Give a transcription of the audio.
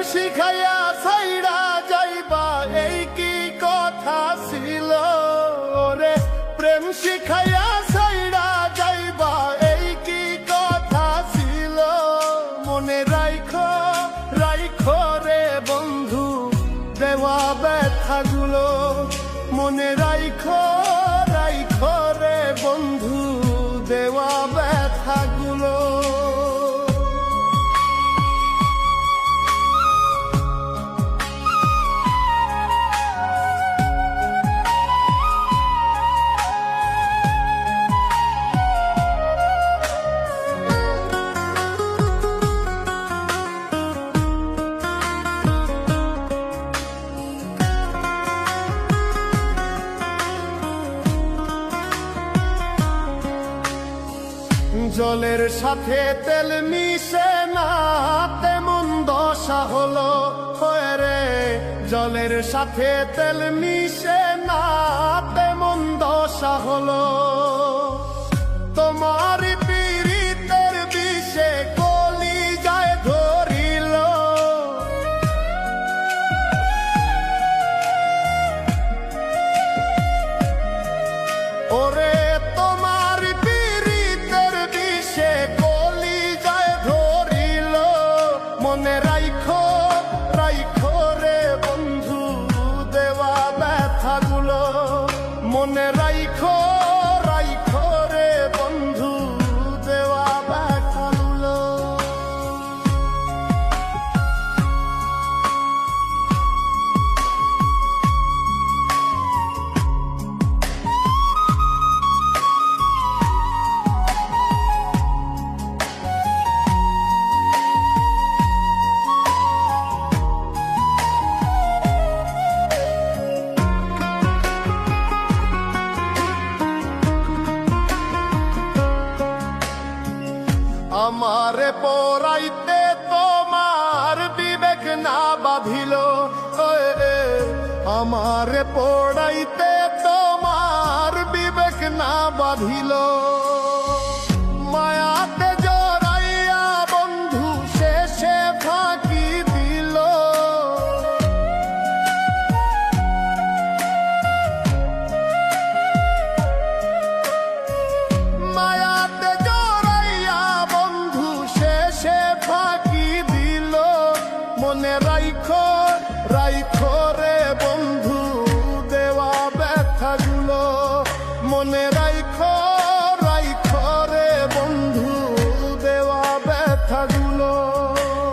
শিখাইয়া ছাইড়া যাইবা এই কি কথা ছিল ওরে প্রেম শিখাইয়া ছাইড়া যাইবা এই কি কথা ছিল মনে রাইখো রাইখো রে বন্ধু দেওয়া ব্যথাগুলো মনে রাইখো রাইখো রে বন্ধু দেওয়া ব্যথাগুলো জলের সাথে তেল মিশে না তেমন দশা হলো হয় রে জলের সাথে তেল মিশে না তেমন দশা হলো তোমার পীড়িতের বিষে কলি যায় ধরিল ওরে মনে রাইখো রাইখো রে বন্ধু দেওয়া ব্যথাগুলো মনে রাইখো রাইখো রে বন্ধু দেওয়া ব্যথাগুলো আমারে পড়াইতে তোমার বিবেক না বাঁধিল আমারে পড়াইতে তোমার বিবেক না বাঁধিল